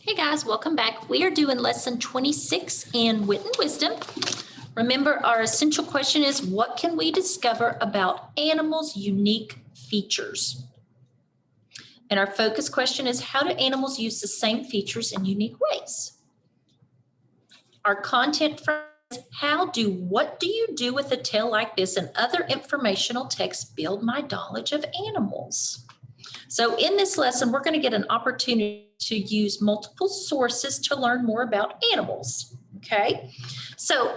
Hey guys, welcome back. We are doing lesson 26 in Wit and Wisdom. Remember, our essential question is, what can we discover about animals' unique features? And our focus question is, how do animals use the same features in unique ways? Our content from what do you do with a tale like this and other informational texts build my knowledge of animals? So in this lesson, we're going to get an opportunity to use multiple sources to learn more about animals, okay? So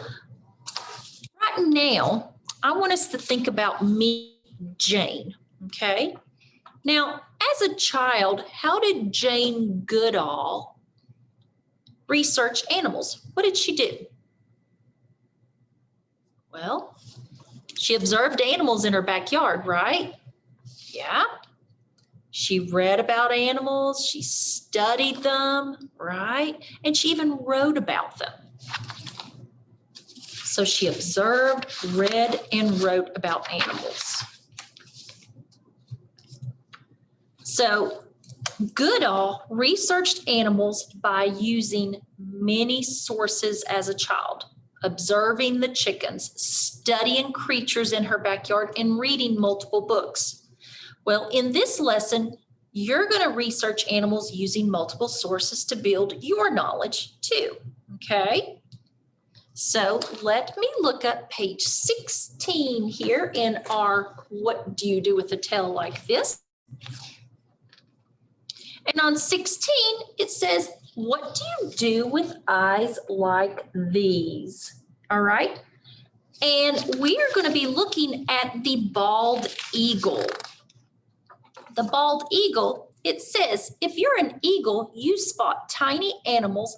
right now, I want us to think about me, Jane, okay? Now, as a child, how did Jane Goodall research animals? What did she do? Well, she observed animals in her backyard, right? Yeah. She read about animals, she studied them, right? And she even wrote about them. So she observed, read, and wrote about animals. So Goodall researched animals by using many sources as a child, observing the chickens, studying creatures in her backyard, and reading multiple books. Well, in this lesson, you're going to research animals using multiple sources to build your knowledge too, okay? So let me look up page 16 here in our What Do You Do with a Tale Like This? And on 16, it says, what do you do with eyes like these? All right. And we are going to be looking at the bald eagle. The bald eagle, it says, if you're an eagle, you spot tiny animals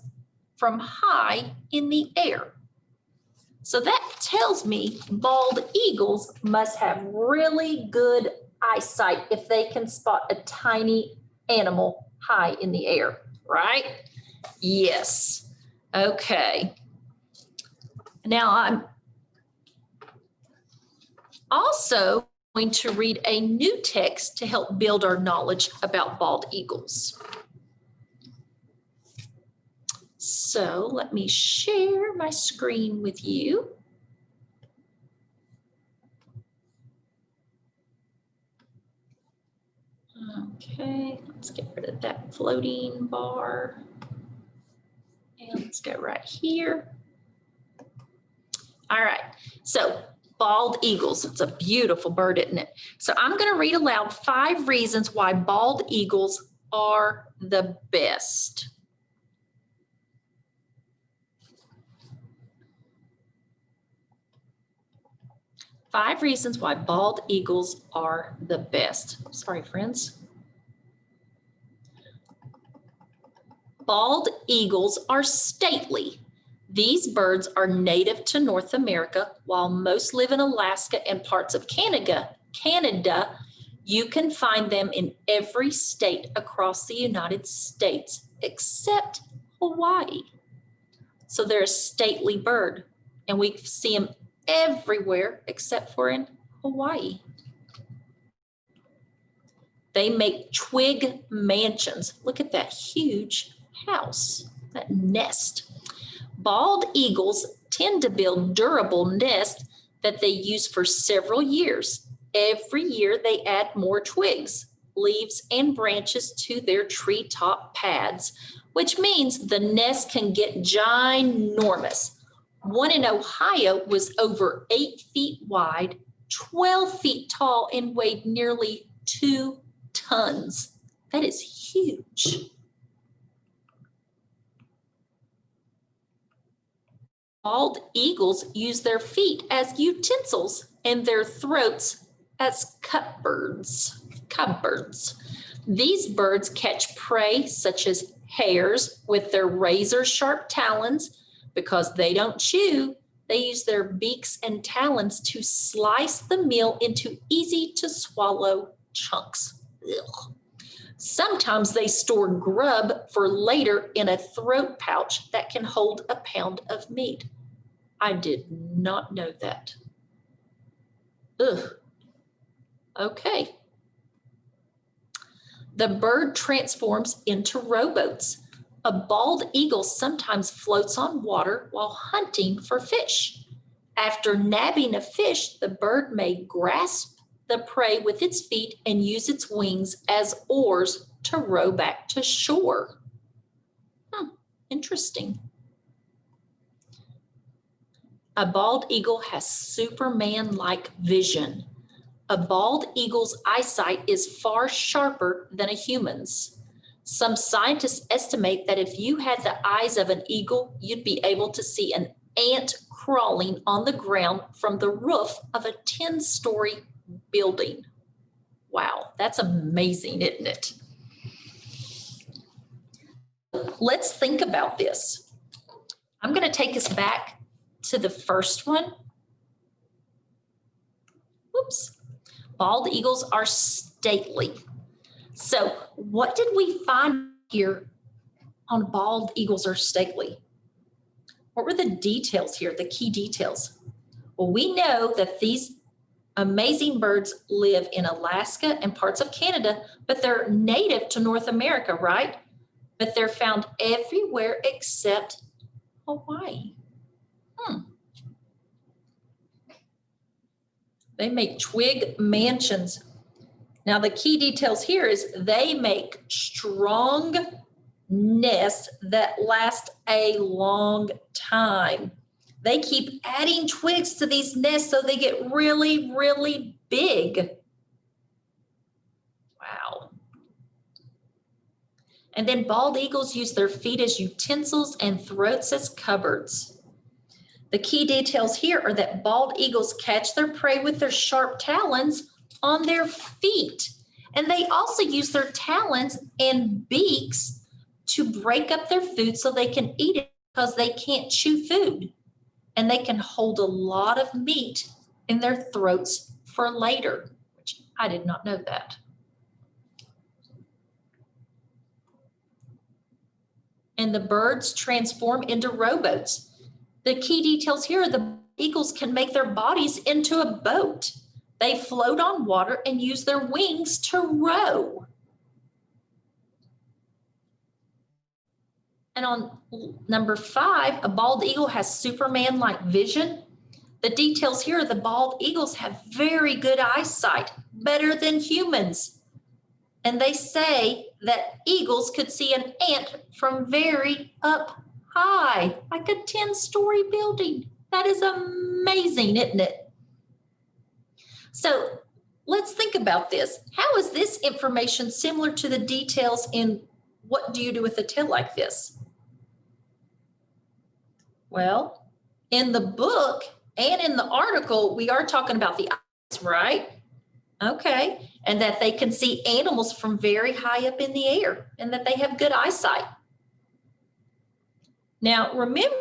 from high in the air. So that tells me bald eagles must have really good eyesight if they can spot a tiny animal high in the air, right? Yes. Okay. Now I'm also going to read a new text to help build our knowledge about bald eagles. So let me share my screen with you. Okay, let's get rid of that floating bar. And let's go right here. All right, so bald eagles, it's a beautiful bird, isn't it? So I'm going to read aloud 5 reasons why bald eagles are the best. Five reasons why bald eagles are the best. Sorry, friends. Bald eagles are stately. These birds are native to North America, while most live in Alaska and parts of Canada. You can find them in every state across the United States except Hawaii. So they're a stately bird, and we see them everywhere except for in Hawaii. They make twig mansions. Look at that huge house, that nest. Bald eagles tend to build durable nests that they use for several years. Every year they add more twigs, leaves, and branches to their treetop pads, which means the nest can get ginormous. One in Ohio was over 8 feet wide, 12 feet tall, and weighed nearly 2 tons. That is huge. Bald eagles use their feet as utensils and their throats as cupboards. These birds catch prey such as hares with their razor-sharp talons. Because they don't chew, they use their beaks and talons to slice the meal into easy-to-swallow chunks. Ugh. Sometimes they store grub for later in a throat pouch that can hold a pound of meat. I did not know that. Ugh. Okay. The bird transforms into rowboats. A bald eagle sometimes floats on water while hunting for fish. After nabbing a fish, the bird may grasp the prey with its feet and use its wings as oars to row back to shore. Interesting. A bald eagle has Superman-like vision. A bald eagle's eyesight is far sharper than a human's. Some scientists estimate that if you had the eyes of an eagle, you'd be able to see an ant crawling on the ground from the roof of a 10-story building. Wow, that's amazing, isn't it? Let's think about this. I'm going to take us back to the first one. Whoops. Bald eagles are stately. So what did we find here on bald eagles are stately? What were the details here, the key details? Well, we know that these amazing birds live in Alaska and parts of Canada, but they're native to North America, right? But they're found everywhere except Hawaii. They make twig mansions. Now, the key details here is they make strong nests that last a long time. They keep adding twigs to these nests so they get really, really big. Wow. And then bald eagles use their feet as utensils and throats as cupboards. The key details here are that bald eagles catch their prey with their sharp talons on their feet. And they also use their talons and beaks to break up their food so they can eat it because they can't chew food. And they can hold a lot of meat in their throats for later, which I did not know that. And the birds transform into rowboats. The key details here are the eagles can make their bodies into a boat. They float on water and use their wings to row. And on number 5, a bald eagle has Superman-like vision. The details here are the bald eagles have very good eyesight, better than humans. And they say that eagles could see an ant from very up high, like a 10-story building. That is amazing, isn't it? So let's think about this. How is this information similar to the details in what do you do with a tail like this? Well, in the book and in the article, we are talking about the eyes, right? Okay, and that they can see animals from very high up in the air and that they have good eyesight. Now, remember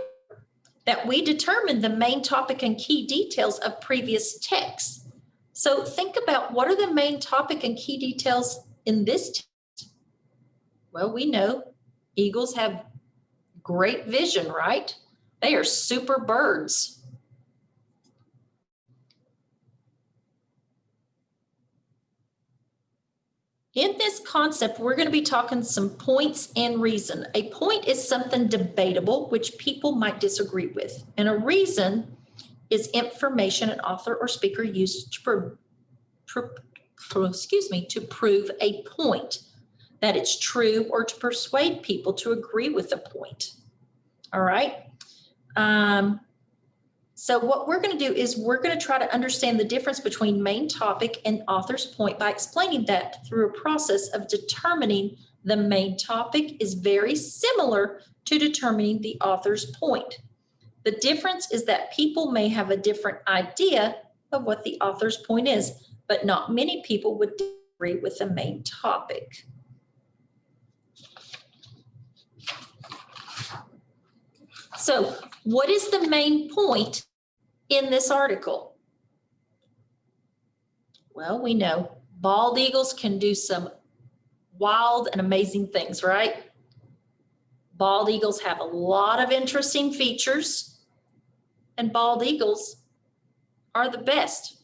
that we determined the main topic and key details of previous texts. So think about what are the main topic and key details in this text? Well, we know eagles have great vision, right? They are super birds. In this concept, we're going to be talking some points and reason. A point is something debatable, which people might disagree with. And a reason is information an author or speaker used to prove a point, that it's true, or to persuade people to agree with a point. All right. So what we're going to do is we're going to try to understand the difference between main topic and author's point by explaining that through a process of determining the main topic is very similar to determining the author's point. The difference is that people may have a different idea of what the author's point is, but not many people would agree with the main topic. So what is the main point in this article? Well, we know bald eagles can do some wild and amazing things, right? Bald eagles have a lot of interesting features, and bald eagles are the best.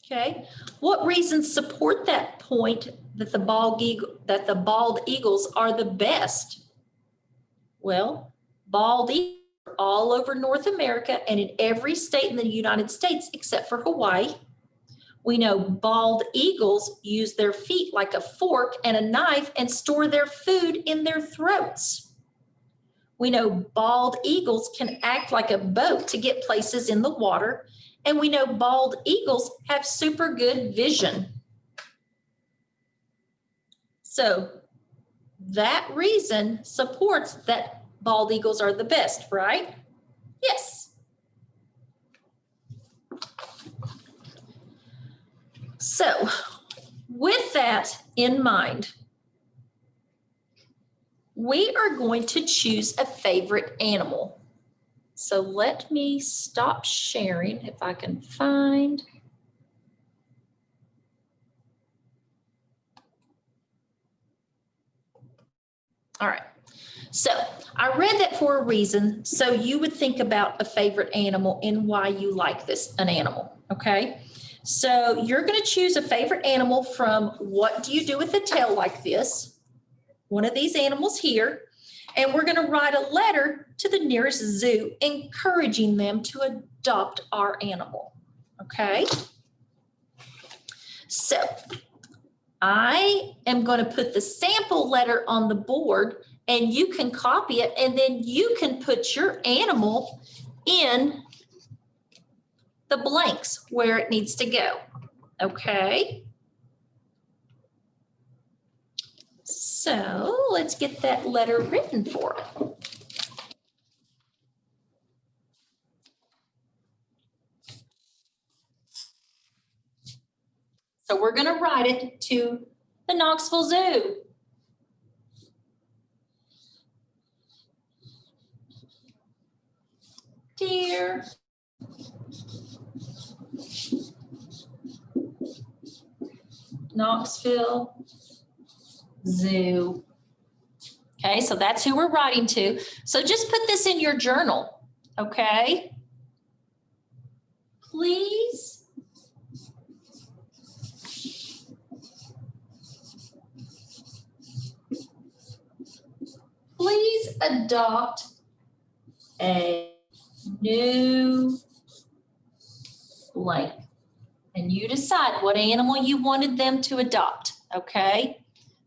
Okay, what reasons support that point that the bald eagles are the best? Well, bald eagles are all over North America and in every state in the United States except for Hawaii. We know bald eagles use their feet like a fork and a knife and store their food in their throats. We know bald eagles can act like a boat to get places in the water. And we know bald eagles have super good vision. So that reason supports that bald eagles are the best, right? Yes. So with that in mind, we are going to choose a favorite animal. So let me stop sharing if I can find. All right. So I read that for a reason. So you would think about a favorite animal and why you like an animal. Okay. So you're going to choose a favorite animal from What Do You Do with a Tail Like This? One of these animals here. And we're going to write a letter to the nearest zoo encouraging them to adopt our animal. Okay. So I am going to put the sample letter on the board and you can copy it and then you can put your animal in the blanks where it needs to go. Okay. So let's get that letter written for it. So we're going to write it to the Knoxville Zoo. Dear Knoxville Zoo. Okay, so that's who we're writing to. So just put this in your journal, okay? Please adopt a new blank. And you decide what animal you wanted them to adopt, okay?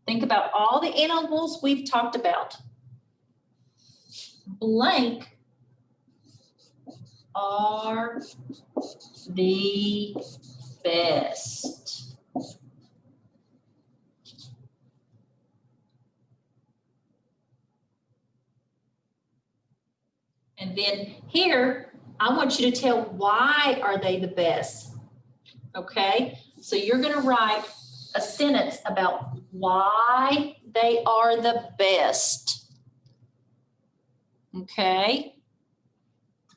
Think about all the animals we've talked about. Blank are the best. And then here, I want you to tell why are they the best, okay? So you're gonna write a sentence about why they are the best, okay?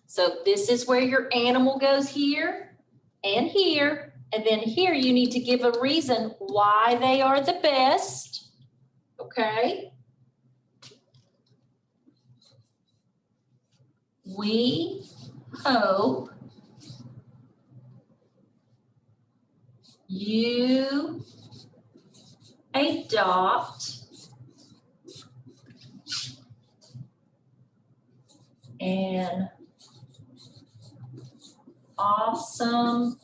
So this is where your animal goes here, and then here you need to give a reason why they are the best, okay? We hope you adopt an awesome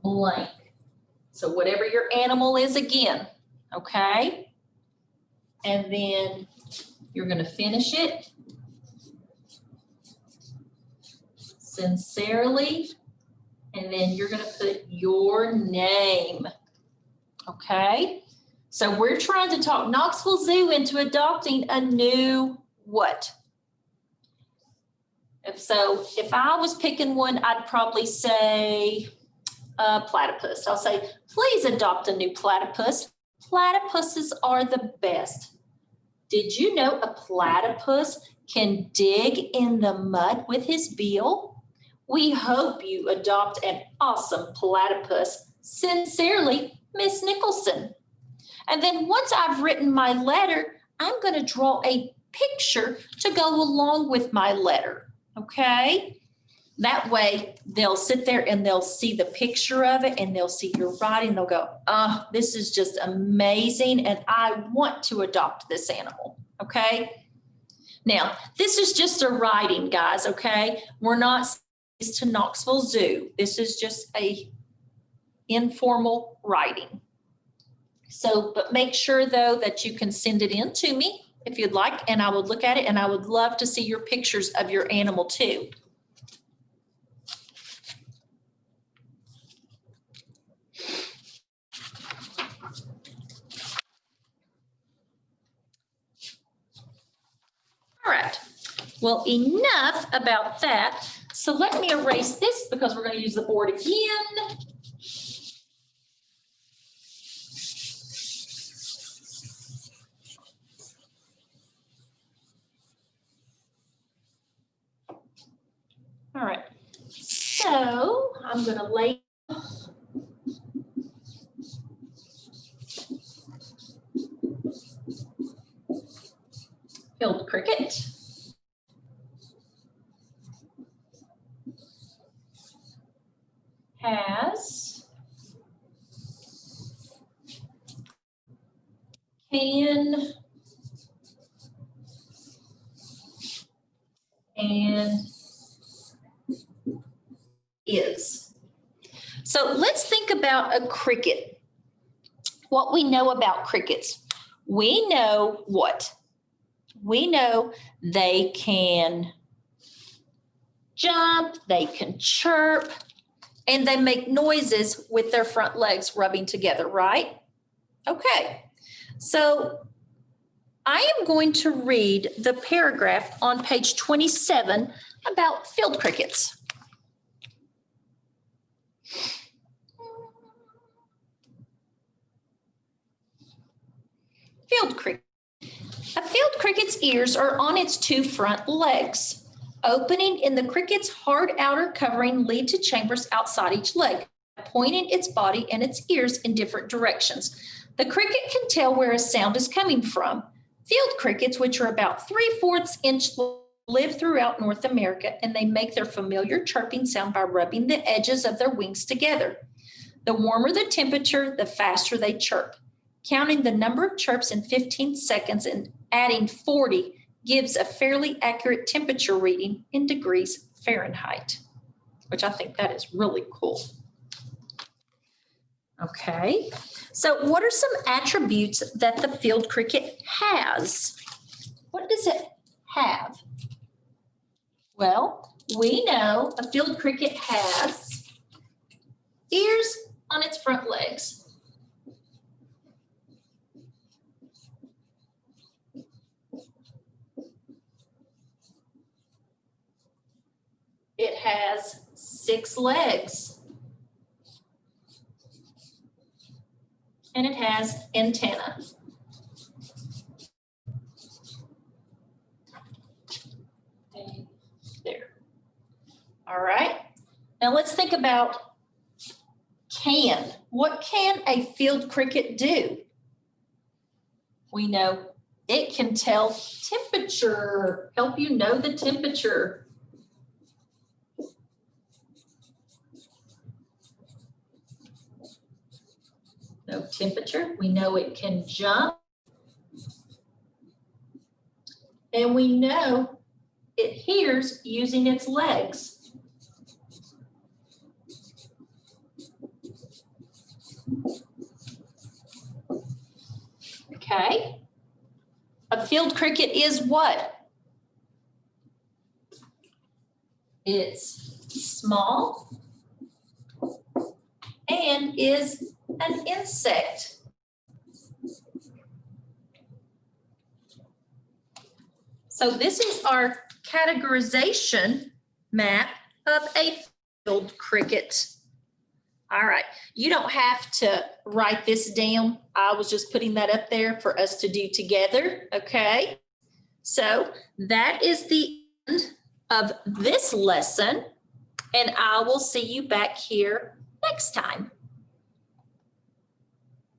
blank. So whatever your animal is again, okay? And then you're going to finish it. Sincerely, and then you're going to put your name, okay? So we're trying to talk Knoxville Zoo into adopting a new what? If I was picking one, I'd probably say platypus. I'll say, please adopt a new platypus. Platypuses are the best. Did you know a platypus can dig in the mud with his bill? We hope you adopt an awesome platypus. Sincerely, Miss Nicholson. And then once I've written my letter, I'm going to draw a picture to go along with my letter, okay? That way they'll sit there and they'll see the picture of it and they'll see your writing. They'll go, oh, this is just amazing. And I want to adopt this animal. Okay. Now, this is just a writing, guys. Okay. We're not to Knoxville Zoo. This is just a informal writing. So, but make sure though that you can send it in to me if you'd like, and I would look at it and I would love to see your pictures of your animal too. All right, well, enough about that. So let me erase this because we're going to use the board again. All right, so I'm going to lay field cricket. Has can and is. So let's think about a cricket. What we know about crickets. We know what? We know they can jump, they can chirp, and they make noises with their front legs rubbing together, right? Okay, so I am going to read the paragraph on page 27 about field crickets. Field cricket. A field cricket's ears are on its two front legs. Opening in the cricket's hard outer covering lead to chambers outside each leg, pointing its body and its ears in different directions. The cricket can tell where a sound is coming from. Field crickets, which are about 3/4 inch, live throughout North America, and they make their familiar chirping sound by rubbing the edges of their wings together. The warmer the temperature, the faster they chirp. Counting the number of chirps in 15 seconds and adding 40 gives a fairly accurate temperature reading in degrees Fahrenheit, which I think that is really cool. Okay, so what are some attributes that the field cricket has? What does it have? Well, we know a field cricket has ears on its front legs. It has 6 legs. And it has antenna. There. All right. Now let's think about can. What can a field cricket do? We know it can tell temperature, help you know the temperature. No temperature. We know it can jump. And we know it hears using its legs. Okay. A field cricket is what? It's small and is an insect. So this is our categorization map of a field cricket. All right, you don't have to write this down. I was just putting that up there for us to do together, okay? So that is the end of this lesson, and I will see you back here next time.